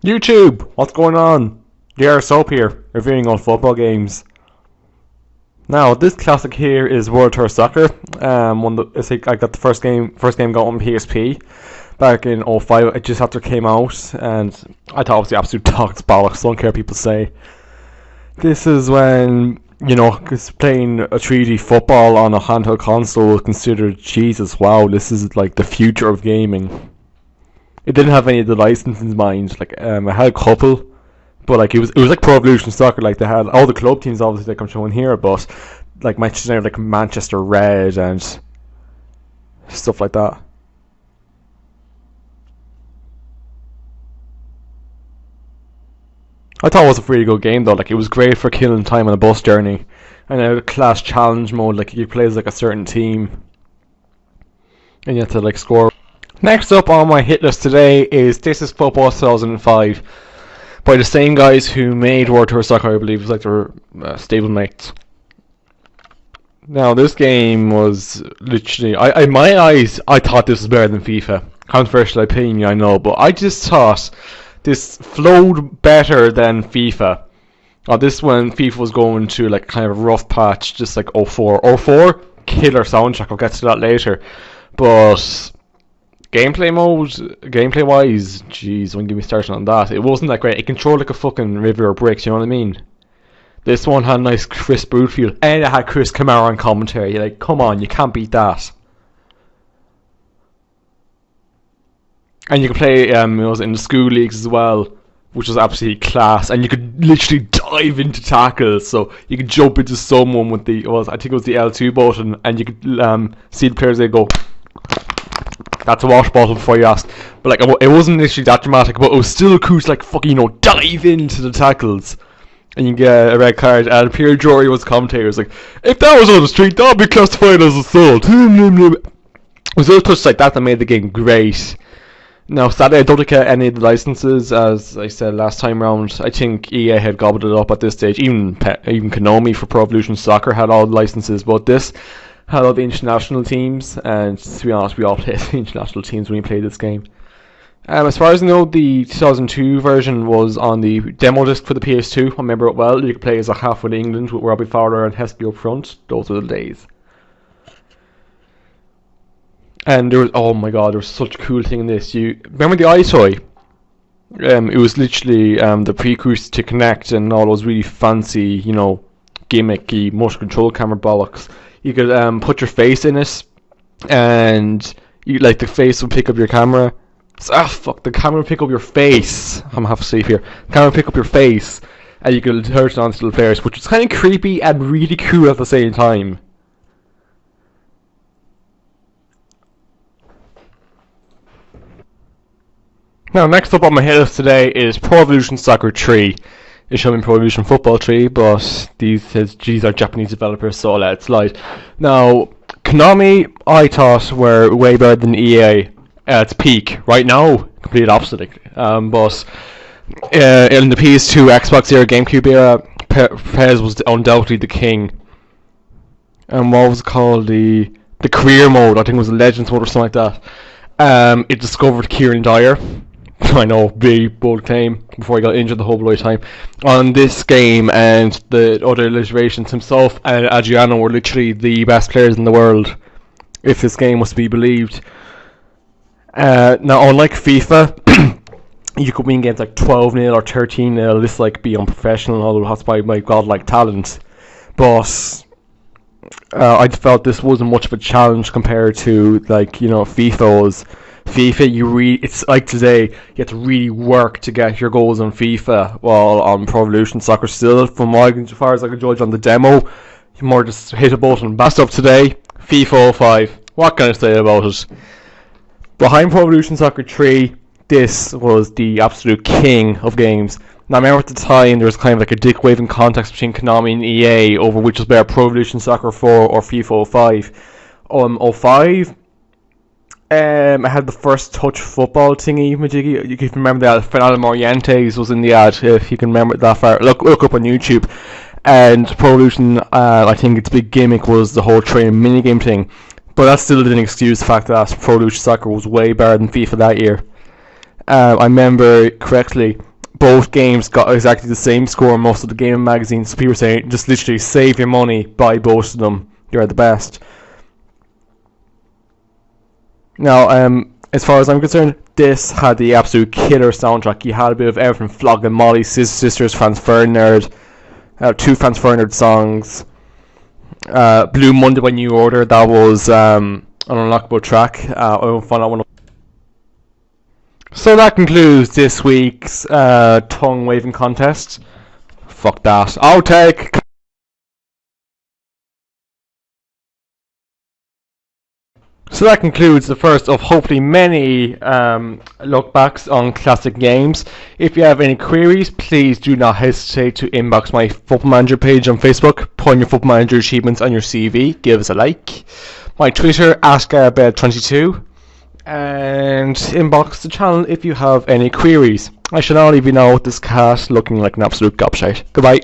YouTube, what's going on? JR Soap here, reviewing on football games. Now, this classic here is World Tour Soccer. I got the first game got on PSP back in '05. It just after it came out, and I thought it was the absolute tox bollocks. Don't care what people say. This is when cause playing a 3D football on a handheld console was considered Jesus. Wow, this is like the future of gaming. It didn't have any of the license in mind. I had a couple, but it was like Pro Evolution Soccer. Like they had all the club teams, obviously, like I'm showing here, but like Manchester United, like Manchester Red and stuff like that. I thought it was a really good game though. Like it was great for killing time on a bus journey, and then a class challenge mode. Like you play as like a certain team, and you have to like score. Next up on my hit list today is This Is Football 2005 by the same guys who made World Tour Soccer. I believe it was like their stablemates. Now this game was literally, in my eyes, I thought this was better than FIFA. Controversial opinion, I know, but I just thought this flowed better than FIFA. This when FIFA was going to like kind of a rough patch, just like '04. '04, killer soundtrack. I'll get to that later, but gameplay wise, jeez, don't get me started on that. It wasn't that great. It controlled like a fucking river of bricks, you know what I mean? This one had a nice crisp boot feel, and it had Chris Kamara on commentary. You're like, come on, you can't beat that. And you could play in the school leagues as well, which was absolutely class. And you could literally dive into tackles, so you could jump into someone with I think it was the L2 button, and you could see the players they go. That's a wash bottle before you ask. But it wasn't literally that dramatic, but it was still cool to like fucking dive into the tackles. And you get a red card, and Pierre Jory was commentator. It's like, if that was on the street, that would be classified as assault. It was little touches like that made the game great. Now, sadly, I don't think I had any of the licenses, as I said last time round. I think EA had gobbled it up at this stage. Even Konami for Pro Evolution Soccer had all the licenses, but this had all the international teams, and to be honest, we all played the international teams when we played this game. As far as I know, the 2002 version was on the demo disc for the PS2. I remember it well. You could play as a half with England with Robbie Fowler and Heskey up front. Those were the days. And oh my god, there was such a cool thing in this. You remember the iToy? It was literally the precursor to Kinect and all those really fancy, gimmicky motion control camera bollocks. You could put your face in it, and the face would pick up your camera. The camera would pick up your face. I'm half asleep here. The camera would pick up your face, and you could turn it on to the players, which was kind of creepy and really cool at the same time. Now, next up on my hit list today is Pro Evolution Soccer 3. It should be Pro Evolution Football 3, but these are Japanese developers, so I'll let it slide. Now, Konami, I thought, were way better than EA at its peak. Right now, complete opposite. But in the PS2, Xbox era, GameCube era, Pez was undoubtedly the king. And what was it called? The career mode, I think it was the Legends mode or something like that. It discovered Kieran Dyer. I know, big bold claim, before he got injured the whole bloody time. On this game, and the other iterations, himself and Adriano were literally the best players in the world, if this game was to be believed. Now, unlike FIFA, you could win games like 12-0 or 13-0, this be unprofessional, although that's by my godlike talent. But I felt this wasn't much of a challenge compared to FIFA was. FIFA, it's like today, you have to really work to get your goals on FIFA, while on Pro Evolution Soccer still, as far as I can judge on the demo, you more just hit a button. Best up today, FIFA 05. What can I say about it? Behind Pro Evolution Soccer 3, this was the absolute king of games. Now, I remember at the time there was kind of like a dick waving contest between Konami and EA over which was better, Pro Evolution Soccer 4 or FIFA 05. 05, I had the first touch football thingy, majiggy. You can remember that Fernando Morientes was in the ad, if you can remember it that far. Look up on YouTube. And Pro Evolution, I think its big gimmick was the whole training minigame thing. But that still didn't excuse the fact that Pro Evolution Soccer was way better than FIFA that year. I remember correctly, both games got exactly the same score in most of the gaming magazines. So people are saying just literally save your money, buy both of them. They're the best. Now, as far as I'm concerned, this had the absolute killer soundtrack. You had a bit of everything: Flogging Molly, Sisters, Transfer Nerd, 2 Transfer Nerd songs, Blue Monday When You Order. That was an unlockable track. I will find out one. So that concludes this week's tongue waving contest. Fuck that. I'll take. So that concludes the first of hopefully many look backs on classic games. If you have any queries, please do not hesitate to inbox my Football Manager page on Facebook, put your Football Manager achievements on your CV, give us a like. My Twitter, AskGarbed22, and inbox the channel if you have any queries. I shall now leave you now with this cast looking like an absolute gobshite. Goodbye.